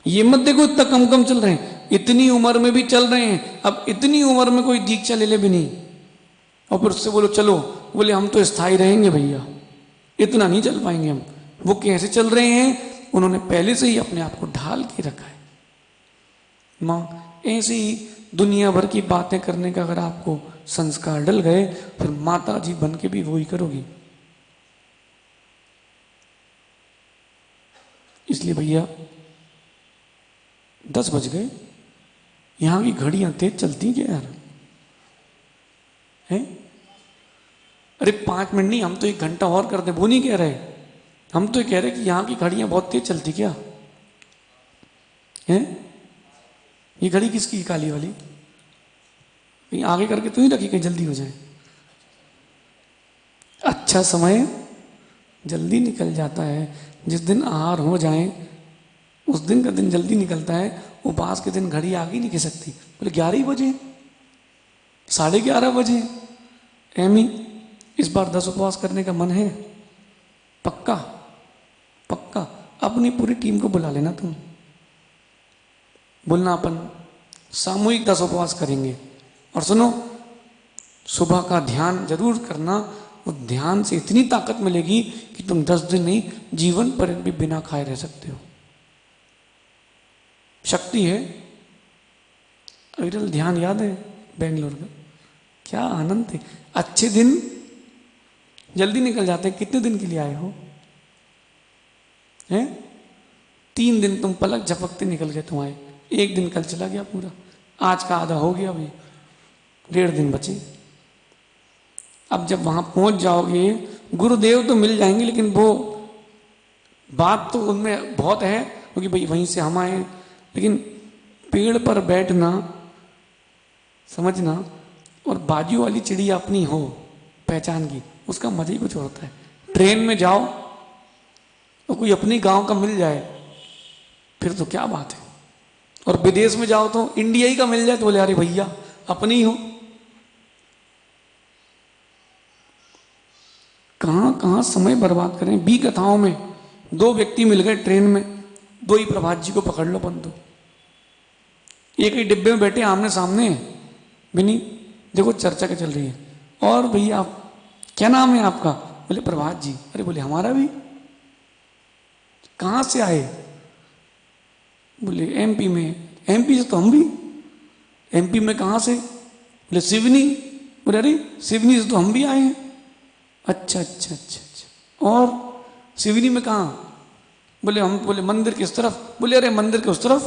ये मत देखो इतना कम कम चल रहे हैं, इतनी उम्र में भी चल रहे हैं। अब इतनी उम्र में कोई दीक्षा ले ले भी नहीं, और फिर उससे बोलो चलो, बोले हम तो स्थायी रहेंगे भैया, इतना नहीं चल पाएंगे हम। वो कैसे चल रहे हैं? उन्होंने पहले से ही अपने आप को ढाल के रखा है। माँ ऐसे ही दुनिया भर की बातें करने का अगर आपको संस्कार डल गए, फिर माता जी बन के भी वही करोगी। इसलिए भैया 10 बज गए, यहां की घड़ियां तेज चलती क्या यार? हैं? अरे 5 मिनट नहीं, हम तो 1 घंटा और कर दे, वो नहीं कह रहे। हम तो ये कह रहे कि यहाँ की घड़ियां बहुत तेज चलती क्या हैं? ये घड़ी किसकी काली वाली? कहीं आगे करके तो नहीं रखी कहीं जल्दी हो जाए। अच्छा समय जल्दी निकल जाता है। जिस दिन आहार हो जाए उस दिन का दिन जल्दी निकलता है। उपवास के दिन घड़ी आगे नहीं खिसकती। बोले 11 बजे, 11:30 बजे। एमी इस बार 10 उपवास करने का मन है? पक्का पक्का। अपनी पूरी टीम को बुला लेना तुम, बोलना अपन सामूहिक 10 उपवास करेंगे। और सुनो, सुबह का ध्यान जरूर करना। वो ध्यान से इतनी ताकत मिलेगी कि तुम 10 दिन नहीं, जीवन पर्यंत भी बिना खाए रह सकते हो। शक्ति है। अविरल ध्यान याद है बेंगलोर का? क्या आनंद थे। अच्छे दिन जल्दी निकल जाते हैं। कितने दिन के लिए आए हो? हैं? 3 दिन तुम पलक झपकते निकल गए तुम्हारे। 1 दिन कल चला गया पूरा। आज का आधा हो गया, अभी 1.5 दिन बचे। अब जब वहां पहुंच जाओगे, गुरुदेव तो मिल जाएंगे, लेकिन वो बात तो उनमें बहुत है, क्योंकि भाई वहीं से हम आए। लेकिन पेड़ पर बैठना, समझना, और बाजू वाली चिड़िया अपनी हो पहचान की, उसका मजा ही कुछ होता है। ट्रेन में जाओ और कोई अपनी गांव का मिल जाए, फिर तो क्या बात है। और विदेश में जाओ तो इंडिया का मिल जाए तो बोले अरे भैया अपनी हो। कहां कहां समय बर्बाद करें। 20 कथाओं में 2 व्यक्ति मिल गए ट्रेन में, 2 ही प्रभात जी को पकड़ लो बंधु। एक ही डिब्बे में बैठे आमने सामने, बिनी देखो चर्चा क्या चल रही है। और भैया आप क्या नाम है आपका? बोले प्रभात जी। अरे बोले हमारा भी। कहां से आए? बोले एमपी में। एमपी से तो हम भी। एमपी में कहां से? बोले सिवनी। बोले अरे सिवनी से तो हम भी आए हैं। अच्छा अच्छा अच्छा अच्छा। और सिवनी में कहां? बोले हम। बोले मंदिर किस तरफ? बोले अरे मंदिर के उस तरफ।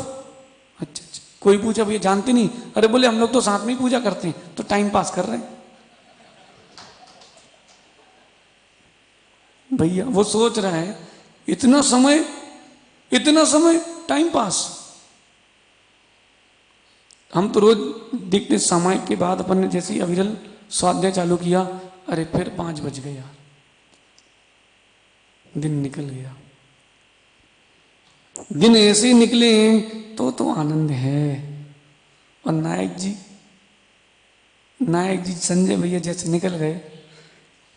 अच्छा अच्छा। कोई पूछा भैया जानते नहीं? अरे बोले हम लोग तो साथ में ही पूजा करते हैं, तो टाइम पास कर रहे हैं। भैया वो सोच रहा है इतना समय टाइम पास। हम तो रोज देखते समय के बाद अपन ने जैसे अविरल स्वाध्याय चालू किया, अरे फिर 5 बज गए यार, दिन निकल गया। दिन ऐसे निकले तो आनंद है। और नायक जी संजय भैया जैसे निकल गए,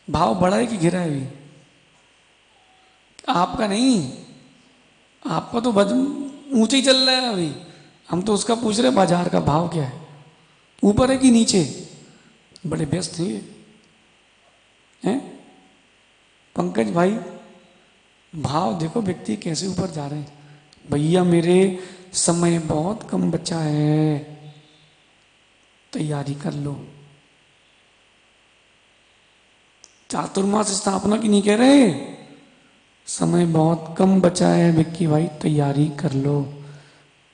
भाव बढ़ा है कि गिरा है? अभी आपका नहीं, आपका तो ऊंचे ही चल रहा है अभी। हम तो उसका पूछ रहे बाजार का भाव क्या है, ऊपर है कि नीचे। बड़े व्यस्त हैं पंकज भाई। भाव देखो व्यक्ति कैसे ऊपर जा रहे हैं। भैया मेरे समय बहुत कम बचा है, तैयारी कर लो। चातुर्मास स्थापना की नहीं कह रहे, समय बहुत कम बचा है विक्की भाई, तैयारी कर लो।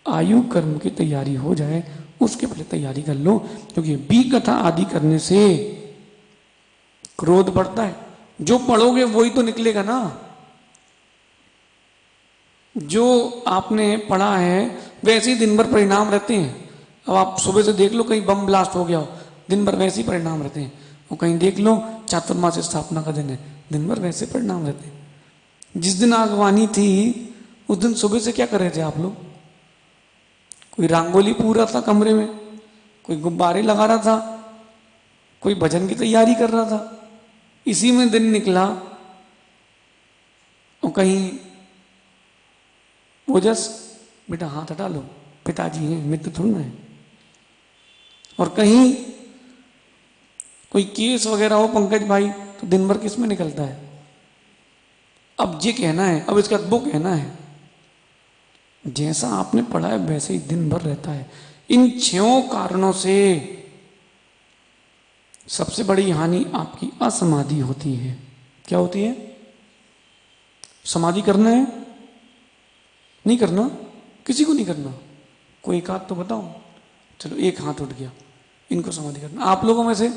आयु कर्म की तैयारी हो जाए उसके पहले तैयारी कर लो, क्योंकि बी कथा आदि करने से क्रोध बढ़ता है। जो पढ़ोगे वही तो निकलेगा ना। जो आपने पढ़ा है वैसे ही दिन भर परिणाम रहते हैं। अब आप सुबह से देख लो कहीं बम ब्लास्ट हो गया हो, दिन भर वैसे ही परिणाम रहते हैं। और कहीं देख लो चातुर्मास स्थापना का दिन है, दिन भर वैसे परिणाम रहते हैं। जिस दिन आगवानी थी उस दिन सुबह से क्या कर रहे थे आप लोग? कोई रंगोली पूरा था कमरे में, कोई गुब्बारे लगा रहा था, कोई भजन की तैयारी कर रहा था। इसी में दिन निकला। और कहीं ओजस बेटा हाथ हटा लो, पिताजी हैं, मित्र थोड़ा है। और कहीं कोई केस वगैरह हो पंकज भाई, तो दिन भर किस में निकलता है? अब ये कहना है, अब इसका वो कहना है, जैसा आपने पढ़ा है वैसे ही दिन भर रहता है। इन 6 कारणों से सबसे बड़ी हानि आपकी असमाधि होती है। क्या होती है? समाधि करना है? नहीं करना? किसी को नहीं करना? कोई एक हाथ तो बताओ। चलो एक हाथ उठ गया, इनको समाधि करना। आप लोगों में से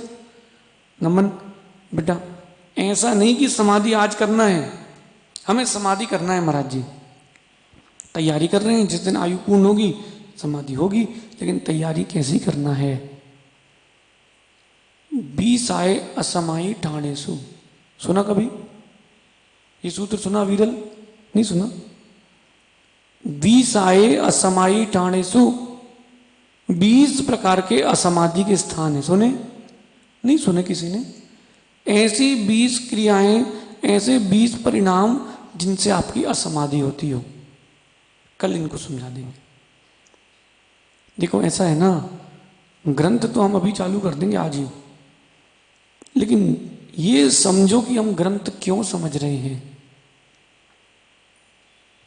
नमन बेटा, ऐसा नहीं कि समाधि आज करना है, हमें समाधि करना है महाराज जी। तैयारी कर रहे हैं, जिस दिन आयु पूर्ण होगी समाधि होगी, लेकिन तैयारी कैसी करना है? 20 आए असमाई ठाणेसु। सुना कभी ये सूत्र? सुना विरल? नहीं सुना? 20 आए असमाई ठाणेसु, 20 प्रकार के असमाधि के स्थान है। सुने? नहीं सुने किसी ने? ऐसी 20 क्रियाएं, ऐसे 20 परिणाम जिनसे आपकी असमाधि होती हो। कल इनको समझा देंगे। देखो ऐसा है ना, ग्रंथ तो हम अभी चालू कर देंगे आज ही, लेकिन ये समझो कि हम ग्रंथ क्यों समझ रहे हैं।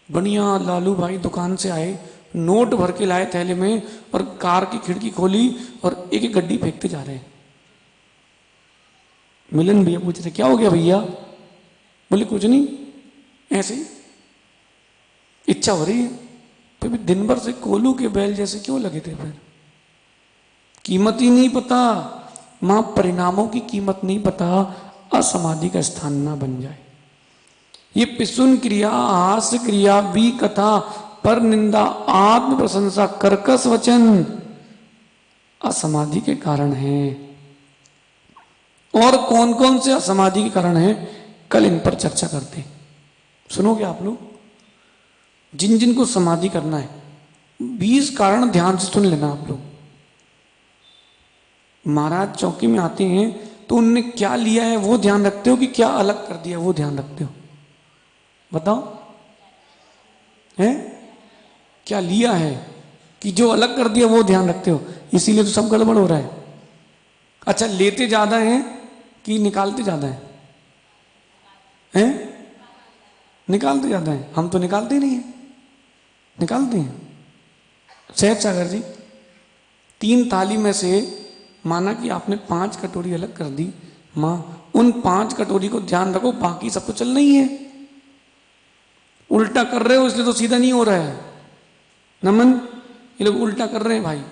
बढ़िया लालू भाई दुकान से आए, नोट भर के लाए थैले में, और कार की खिड़की खोली और एक एक गड्डी फेंकते जा रहे हैं। मिलन भैया पूछ रहे क्या हो गया भैया? बोले कुछ नहीं, ऐसे ही इच्छा हो रही है। फिर भी दिन भर से कोलू के बैल जैसे क्यों लगे थे? फिर कीमत ही नहीं पता, मां परिणामों की कीमत नहीं पता, असमाधि का स्थान ना बन जाए। ये पिसुन क्रिया, हास क्रिया, वी कथा, पर निंदा, आत्म प्रशंसा, कर्कश वचन असमाधि के कारण है। और कौन कौन से असमाधि के कारण है, कल इन पर चर्चा करते। सुनोगे आप लोग? जिन जिन को समाधि करना है 20 कारण ध्यान से सुन लेना आप लोग। महाराज चौकी में आते हैं तो उनने क्या लिया है वो ध्यान रखते हो कि क्या अलग कर दिया वो ध्यान रखते हो? बताओ, है क्या लिया है कि जो अलग कर दिया वो ध्यान रखते हो? इसीलिए तो सब गड़बड़ हो रहा है। अच्छा, लेते ज्यादा हैं कि निकालते ज्यादा हैं? निकालते ज्यादा हैं। हम तो निकालते ही नहीं है, निकालते हैं। सहज सागर जी, 3 थाली में से माना कि आपने 5 कटोरी अलग कर दी, मां उन 5 कटोरी को ध्यान रखो, बाकी सब तो चलना ही है। उल्टा कर रहे हो इसलिए तो सीधा नहीं हो रहा है। नमन, ये लोग उल्टा कर रहे हैं भाई।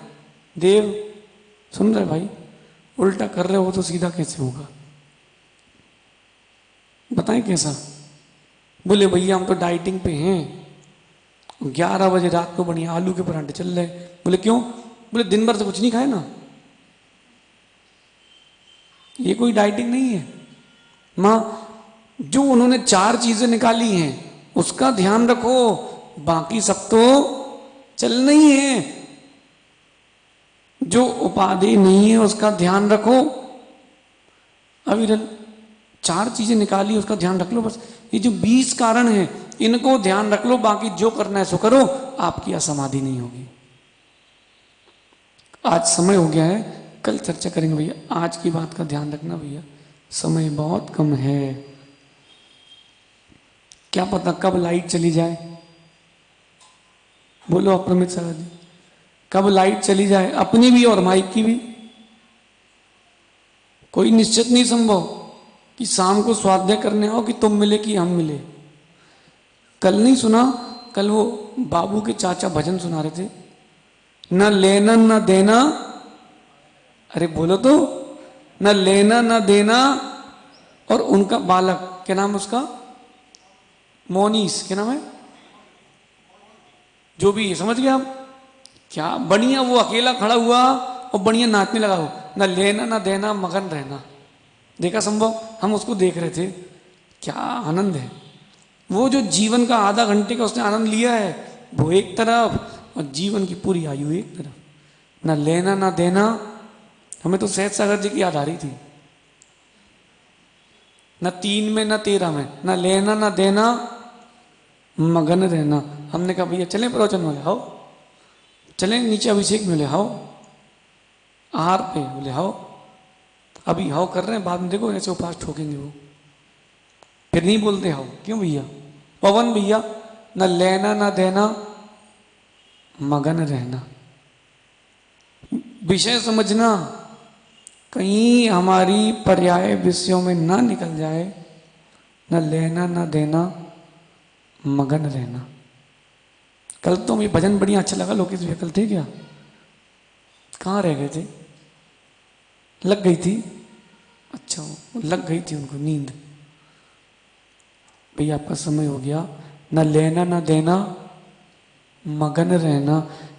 देव सुन रहे भाई, उल्टा कर रहे हो तो सीधा कैसे होगा? बताएं कैसा? बोले भैया हम तो डाइटिंग पे हैं, 11 बजे रात को बढ़िया आलू के पराठे चल रहे। बोले क्यों? बोले दिन भर से कुछ नहीं खाए ना। ये कोई डाइटिंग नहीं है मां। जो उन्होंने 4 चीजें निकाली हैं उसका ध्यान रखो, बाकी सब तो चलना ही है। जो उपाधि नहीं है उसका ध्यान रखो। अविरल 4 चीजें निकाली उसका ध्यान रख लो बस। ये जो 20 कारण है इनको ध्यान रख लो, बाकी जो करना है सो करो, आपकी असमाधि नहीं होगी। आज समय हो गया है, कल चर्चा करेंगे भैया। आज की बात का ध्यान रखना भैया, समय बहुत कम है। क्या पता कब लाइट चली जाए। बोलो अप्रमित सारा जी, कब लाइट चली जाए, अपनी भी और माइक की भी। कोई निश्चित नहीं संभव कि शाम को स्वाध्याय करने आओ कि तुम मिले कि हम मिले। कल नहीं सुना, कल वो बाबू के चाचा भजन सुना रहे थे, न लेना न देना। अरे बोलो तो, न लेना न देना। और उनका बालक, क्या नाम उसका? मोनीस, क्या नाम है? जो भी समझ गया आप? क्या बढ़िया वो अकेला खड़ा हुआ और बढ़िया नाचने लगा। हो न लेना न देना, मगन रहना। देखा संभव? हम उसको देख रहे थे, क्या आनंद है। वो जो जीवन का आधा घंटे का उसने आनंद लिया है वो एक तरफ, और जीवन की पूरी आयु एक तरफ। न लेना न देना। हमें तो सहज सागर जी की याद आ रही थी। न 3 में न 13 में, न लेना न देना, मगन रहना। हमने कहा भैया चले प्रवचन में? हाओ चले, नीचे अभिषेक में ले हाओ, आहार पे बोले हाओ। अभी हाओ कर रहे हैं, बाद में देखो ऐसे उपास ठोकेंगे वो, फिर नहीं बोलते हाओ। क्यों भैया? पवन भैया, न लेना न देना, मगन रहना। विषय समझना, कहीं हमारी पर्याय विषयों में ना निकल जाए। न लेना न देना, मगन रहना। कल तो मुझे भजन बढ़िया अच्छा लगा। लोकेश भैया कल थे क्या? कहाँ रह गए थे? लग गई थी? अच्छा, लग गई थी उनको नींद। भैया आपका समय हो गया। न लेना न देना, मगन रहना।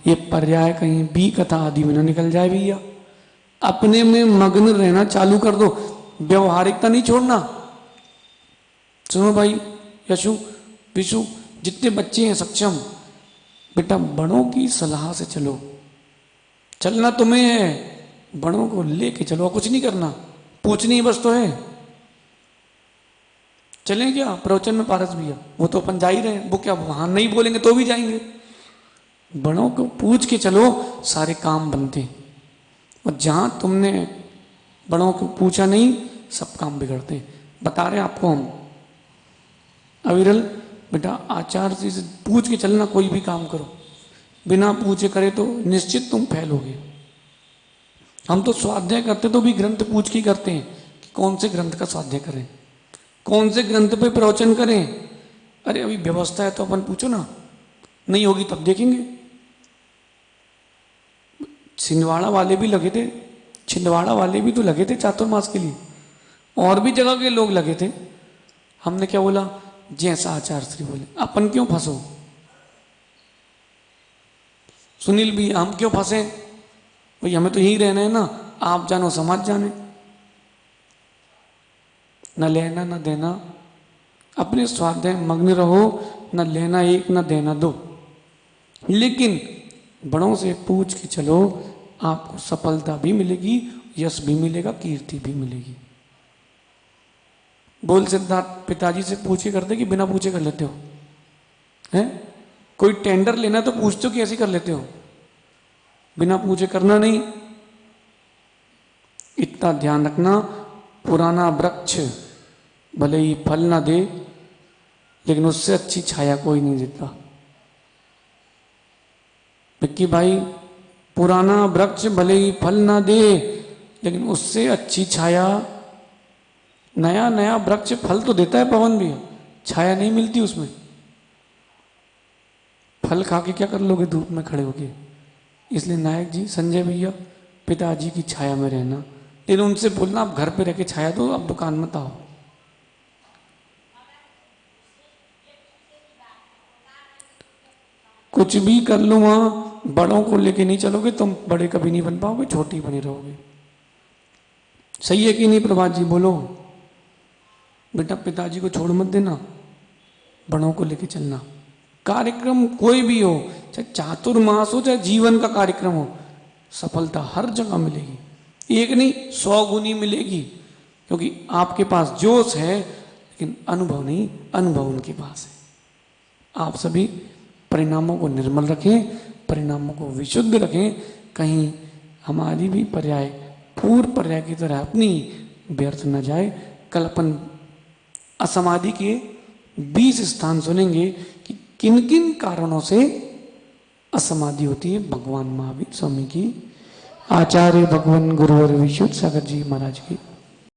ये पर्याय कहीं बी कथा आदि में ना निकल जाए भैया। अपने में मग्न रहना चालू कर दो, व्यवहारिकता नहीं छोड़ना। सुनो भाई, यशु विशु जितने बच्चे हैं सक्षम, बेटा बड़ों की सलाह से चलो। चलना तुम्हें है, बड़ों को लेके चलो, कुछ नहीं करना, पूछनी बस तो है। चलें क्या प्रवचन में? पारस भैया वो तो अपन जा ही रहे हैं, वो क्या वहां नहीं बोलेंगे तो भी जाएंगे। बड़ों को पूछ के चलो, सारे काम बनते हैं। और जहां तुमने बड़ों को पूछा नहीं, सब काम बिगड़ते हैं। बता रहे आपको हम, अविरल बेटा आचार्य जी से पूछ के चलना, कोई भी काम करो, बिना पूछे करे तो निश्चित तुम फैलोगे। हम तो स्वाध्याय करते तो भी ग्रंथ पूछ के करते हैं कि कौन से ग्रंथ का स्वाध्याय करें, कौन से ग्रंथ पे प्रवचन करें। अरे अभी व्यवस्था है तो अपन पूछो ना, नहीं होगी तब देखेंगे। छिंदवाड़ा वाले भी लगे थे, छिंदवाड़ा वाले भी तो लगे थे चातुर्मास के लिए, और भी जगह के लोग लगे थे। हमने क्या बोला, जैसा आचार्य श्री बोले। अपन क्यों फंसो? सुनील भी, हम क्यों फंसे भाई? हमें तो यही रहना है ना, आप जानो समाज जाने। न लेना न देना, अपने स्वाध्याय मग्न रहो, न लेना एक न देना दो। लेकिन बड़ों से पूछ के चलो, आपको सफलता भी मिलेगी, यश भी मिलेगा, कीर्ति भी मिलेगी। बोल सिद्धार्थ पिताजी से पूछ के करते कि बिना पूछे कर लेते हो? हैं? कोई टेंडर लेना तो पूछते हो कि ऐसे कर लेते हो? बिना पूछे करना नहीं। इतना ध्यान रखना, पुराना वृक्ष भले ही फल ना दे, लेकिन उससे अच्छी छाया कोई नहीं देता। विक्की भाई, पुराना वृक्ष भले ही फल ना दे, लेकिन उससे अच्छी छाया, नया नया वृक्ष फल तो देता है पवन भी, छाया नहीं मिलती उसमें। फल खा के क्या कर लोगे धूप में खड़े होके? इसलिए नायक जी, संजय भैया, पिताजी की छाया में रहना। लेकिन उनसे बोलना आप घर पे रह के छाया दो, आप दुकान मत आओ। कुछ भी कर लो, वहां बड़ों को लेके नहीं चलोगे, तुम बड़े कभी नहीं बन पाओगे, छोटे ही बने रहोगे। सही है कि नहीं प्रभात जी? बोलो बेटा, पिताजी को छोड़ मत देना, बड़ों को लेके चलना। कार्यक्रम कोई भी हो, चाहे चातुर्मास हो, चाहे जीवन का कार्यक्रम हो, सफलता हर जगह मिलेगी। एक नहीं 100 गुनी मिलेगी, क्योंकि आपके पास जोश है, लेकिन अनुभव नहीं, अनुभव उनके पास है। आप सभी परिणामों को निर्मल रखें, परिणामों को विशुद्ध रखें, कहीं हमारी भी पर्याय पूर्व पर्याय की तरह अपनी व्यर्थ न जाए। कल अपन असमाधि के 20 स्थान सुनेंगे कि किन किन कारणों से असमाधि होती है। भगवान महावीर स्वामी की, आचार्य भगवान गुरुवर विशुद्ध सागर जी महाराज की